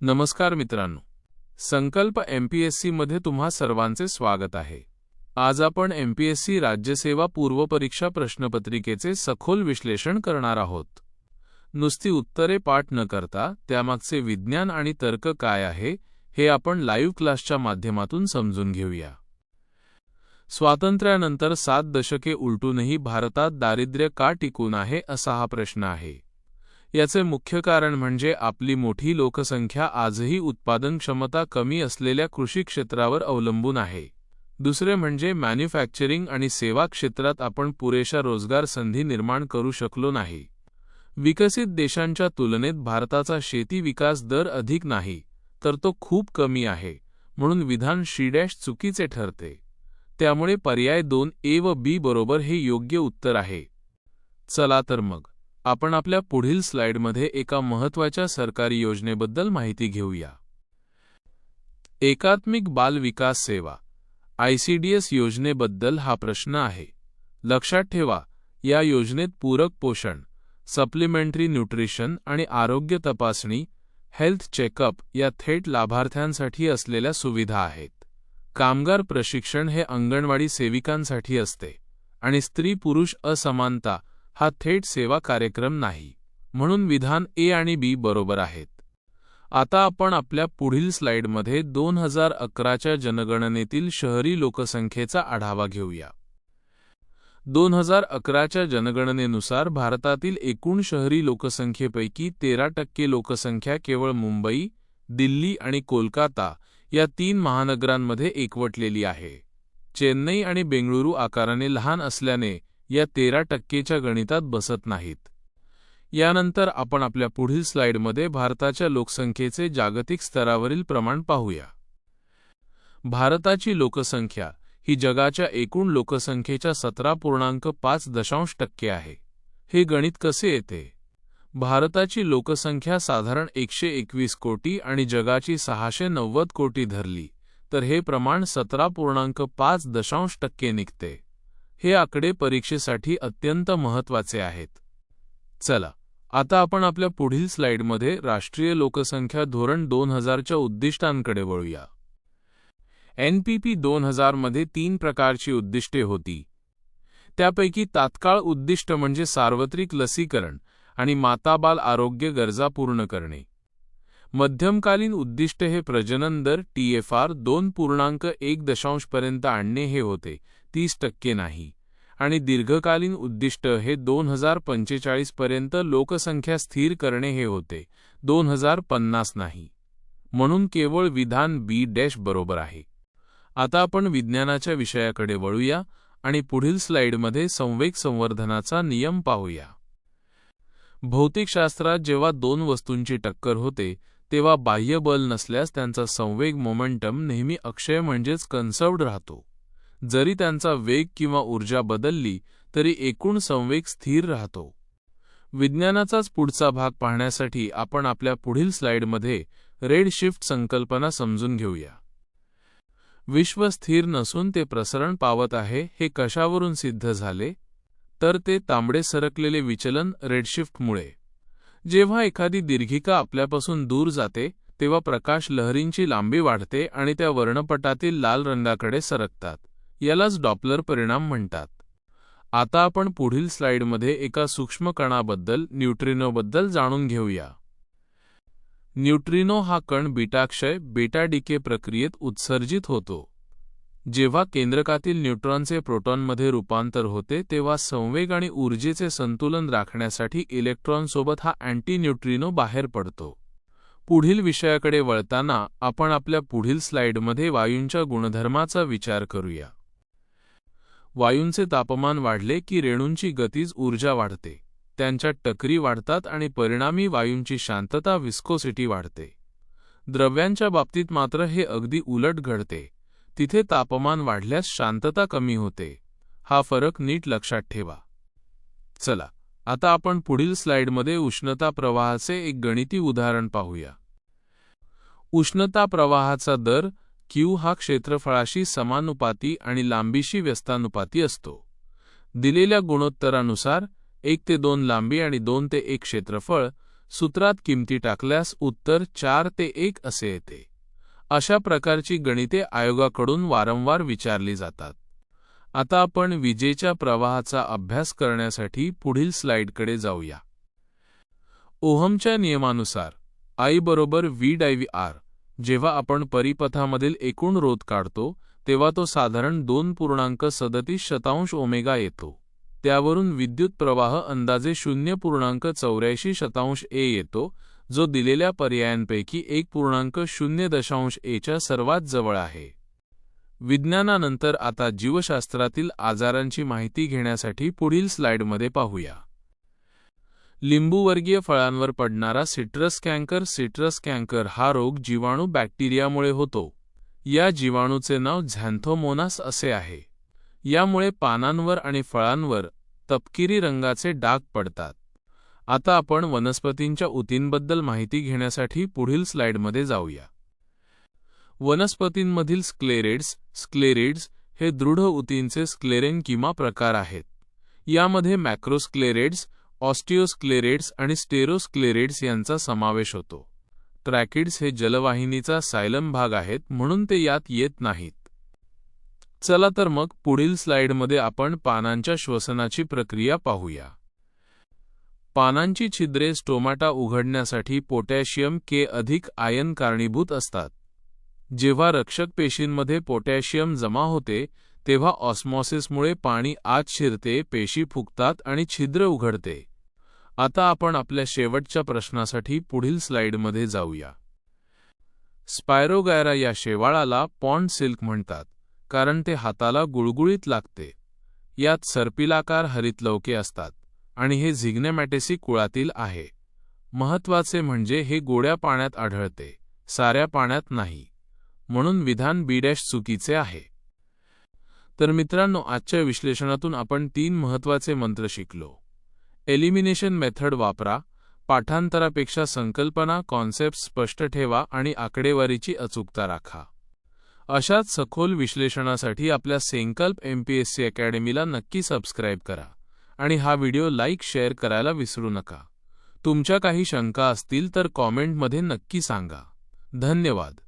नमस्कार मित्रांनो, संकल्प एमपीएससी मध्ये तुम्हा सर्वांचे स्वागत आहे। आज आपण एमपीएससी राज्यसेवा पूर्व परीक्षा प्रश्नपत्रिकेचे सखोल विश्लेषण करणार आहोत। नुसती उत्तरे पाठ न करता त्यामागचे विज्ञान आणि तर्क काय आहे हे आपण लाईव्ह क्लासच्या माध्यमातून समजून घेऊया। स्वातंत्र्यानंतर 7 दशके उलटूनही भारतात दारिद्र्य का टिकून आहे असा हा प्रश्न आहे। याचे मुख्य कारण म्हणजे आपली मोठी लोकसंख्या आजही उत्पादन क्षमता कमी असलेल्या कृषी क्षेत्रावर अवलंबून आहे। दुसरे म्हणजे मॅन्युफॅक्चरिंग आणि सेवा क्षेत्रात आपण पुरेशा रोजगार संधी निर्माण करू शकलो नाही। विकसित देशांच्या तुलनेत भारताचा शेती विकास दर अधिक नाही, तर तो खूप कमी आहे, म्हणून विधान शी चुकीचे ठरते। त्यामुळे पर्याय 2A व B बरोबर हे योग्य उत्तर आहे। चला तर मग आपण आपल्या पुढील स्लाइडमध्ये एका महत्त्वाच्या सरकारी योजनेबद्दल माहिती घेऊया। एकात्मिक बाल विकास सेवा ICDS योजनेबद्दल हा प्रश्न आहे। लक्षात ठेवा, या योजनेत पूरक पोषण, सप्लिमेंटरी न्यूट्रिशन आणि आरोग्य तपासणी हेल्थ चेकअप या थेट लाभार्थ्यांसाठी असलेल्या सुविधा आहेत। कामगार प्रशिक्षण हे अंगणवाडी सेविकांसाठी असते आणि स्त्री पुरुष असमानता हा थेट सेवा कार्यक्रम नाही, म्हणून विधान A आणि B बरोबर आहेत। आता आपण आपल्या पुढील स्लाइडमध्ये 2011च्या जनगणनेतील शहरी लोकसंख्येचा आढावा घेऊया। 2011च्या जनगणनेनुसार भारतातील एकूण शहरी लोकसंख्येपैकी 13% लोकसंख्या केवळ मुंबई, दिल्ली आणि कोलकाता या 3 महानगरांमध्ये एकवटलेली आहे। चेन्नई आणि बेंगळुरू आकाराने लहान असल्याने या 13%च्या गणितात बसत नाहीत। यानंतर आपण आपल्या पुढील स्लाइडमध्ये भारताच्या लोकसंख्येचे जागतिक स्तरावरील प्रमाण पाहूया। भारताची लोकसंख्या ही जगाच्या एकूण लोकसंख्येच्या 17.5% आहे। हे गणित कसे येते? भारताची लोकसंख्या साधारण 121 कोटी आणि जगाची 690 कोटी धरली तर हे प्रमाण 17.5% निघते। हे आकडे परीक्षेसाठी अत्यंत महत्त्वाचे आहेत। चला आता आपण आपल्या पुढील स्लाइडमध्ये राष्ट्रीय लोकसंख्या धोरण 2000च्या उद्दिष्टांकडे वळूया। NPP 2000 मध्ये 3 प्रकारची उद्दिष्टे होती। त्यापैकी तात्काळ उद्दिष्ट म्हणजे सार्वत्रिक लसीकरण आणि माताबाल आरोग्य गरजा पूर्ण करणे। मध्यमकालीन उद्दिष्ट हे प्रजनन दर TFR 2.1 पर्यंत आणणे हे होते, 30% नाही, आणि दीर्घकालीन उद्दिष्ट हे 2045 पर्यंत लोकसंख्या स्थिर करणे हे होते, 2050 नाही, म्हणून केवळ विधान B बरोबर आहे। आता आपण विज्ञानाच्या विषयाकडे वळूया आणि पुढील स्लाइडमध्ये संवेग संवर्धनाचा नियम पाहूया। भौतिकशास्त्रात जेव्हा 2 वस्तूंची टक्कर होते तेव्हा बाह्य बल नसल्यास त्यांचा संवेग मोमेंटम नेहमी अक्षय म्हणजेच कन्सर्व्ड राहतो। जरी त्यांचा वेग किंवा ऊर्जा बदलली तरी एकूण संवेग स्थिर राहतो। विज्ञानाचाच पुढचा भाग पाहण्यासाठी आपण आपल्या पुढील स्लाइडमध्ये रेडशिफ्ट संकल्पना समजून घेऊया। विश्व स्थिर नसून ते प्रसरण पावत आहे हे कशावरून सिद्ध झाले? तर ते तांबडे सरकलेले विचलन रेडशिफ्टमुळे। जेव्हा एखादी दीर्घिका आपल्यापासून दूर जाते तेव्हा प्रकाश लहरींची लांबी वाढते आणि त्या वर्णपटातील लाल रंगाकडे सरकतात। यालाच डॉपलर परिणाम म्हणतात। आता आपण पुढील स्लाइडमध्ये एका सूक्ष्म कणाबद्दल न्यूट्रिनोबद्दल जाणून घेऊया। न्यूट्रिनो हा कण बीटाक्षय बेटा डिके प्रक्रियेत उत्सर्जित होतो। जेव्हा केंद्रकातील न्यूट्रॉनचे प्रोटॉनमध्ये रूपांतर होते तेव्हा संवेग आणि ऊर्जेचे संतुलन राखण्यासाठी इलेक्ट्रॉनसोबत हा अँटी न्यूट्रिनो बाहेर पडतो। पुढील विषयाकडे वळताना आपण आपल्या पुढील स्लाइडमध्ये वायूंच्या गुणधर्माचा विचार करूया। वायूंचे तापमान वाढले की रेणूंची गतीज ऊर्जा वाढते, त्यांच्या टकरी वाढतात आणि परिणामी वायूंची शांतता विस्कोसिटी वाढते। द्रव्यांच्या बाबतीत मात्र हे अगदी उलट घडते, तिथे तापमान वाढल्यास शांतता कमी होते। हा फरक नीट लक्षात ठेवा। चला आता आपण पुढील स्लाइडमध्ये उष्णता प्रवाहाचे एक गणिती उदाहरण पाहूया। उष्णता प्रवाहाचा दर Q हा क्षेत्रफळाशी समानुपाती आणि लांबीशी व्यस्तानुपाती असतो। दिलेल्या गुणोत्तरानुसार 1 ते 2 लांबी आणि 2 ते 1 क्षेत्रफळ सूत्रात किमती टाकल्यास उत्तर 4 ते 1 असे येते. अशा प्रकारची गणिते आयोगाकडून वारंवार विचारली जातात. आता आपण विजेच्या प्रवाहाचा अभ्यास करण्यासाठी पुढील स्लाइडकडे जाऊया. ओहमच्या नियमानुसार I बरोबर V/R. जेव्हा आपण परिपथामधील एकूण रोध काढतो तेव्हा तो साधारण 2.37 ओमेगा येतो. त्यावरून विद्युत प्रवाह अंदाजे 0.84 A येतो, जो दिलेल्या पर्यायांपैकी 1.0 च्या सर्वात जवळ आहे. विज्ञानानंतर आता जीवशास्त्रातील आजारांची माहिती घेण्यासाठी पुढील स्लाइडमध्ये पाहूया. लिंबूवर्गीय फळांवर पडणारा सिट्रस कॅन्कर. सिट्रस कॅन्कर हा रोग जीवाणू बॅक्टेरियामुळे होतो. या जीवाणूचे नाव झॅन्थोमोनास असे आहे. यामुळे पानांवर आणि फळांवर तपकिरी रंगाचे डाग पडतात. आता आपण वनस्पतींच्या ऊतींबद्दल माहिती घेण्यासाठी पुढील स्लाइडमध्ये जाऊया. वनस्पतींमधील स्क्लेरेड्स हे दृढ ऊतींचे स्क्लेरेन्किमा प्रकार आहेत. यामध्ये मॅक्रोस्क्लेरेड्स, ऑस्टिओस्क्लेरेड्स आणि स्टेरोस्क्लेरेड्स यांचा समावेश होतो. ट्रॅकिड्स हे जलवाहिनीचा सायलम भाग आहेत, म्हणून ते यात येत नाहीत. चला तर मग पुढील स्लाइडमध्ये आपण पानांच्या श्वसनाची प्रक्रिया पाहूया. पानांची छिद्रे स्टोमॅटा उघडण्यासाठी पोटॅशियम K अधिक आयन कारणीभूत असतात. जेव्हा रक्षक पेशींमध्ये पोटॅशियम जमा होते तेव्हा ऑस्मॉसिसमुळे पाणी आत शिरते, पेशी फुगतात आणि छिद्र उघडते. आता आपण आपल्या शेवटच्या प्रश्नासाठी पुढील स्लाइडमध्ये जाऊया. स्पायरोगायरा या शेवाळाला पॉन्ड सिल्क म्हणतात, कारण ते हाताला गुळगुळीत लागते. यात सर्पिलाकार हरितलवके असतात आणि हे झिग्नेमॅटेसी कुळातील आहे. महत्त्वाचे म्हणजे हे गोड्या पाण्यात आढळते, साऱ्या पाण्यात नाही. म्हणून विधान B- चुकीचे आहे. तर मित्रांनो, आजच्या विश्लेषणातून आपण 3 महत्त्वाचे मंत्र शिकलो. एलिमिनेशन मेथड वापरा, पाठांतरापेक्षा संकल्पना कॉन्सेप्ट स्पष्ट ठेवा आणि आकडेवारीची अचूकता राखा. अशाच सखोल विश्लेषणासाठी आपल्या संकल्प MPSC अकॅडमीला नक्की सबस्क्राईब करा आणि हा व्हिडिओ लाईक शेअर करायला विसरू नका. तुमच्या काही शंका असतील तर कॉमेंटमध्ये नक्की सांगा. धन्यवाद.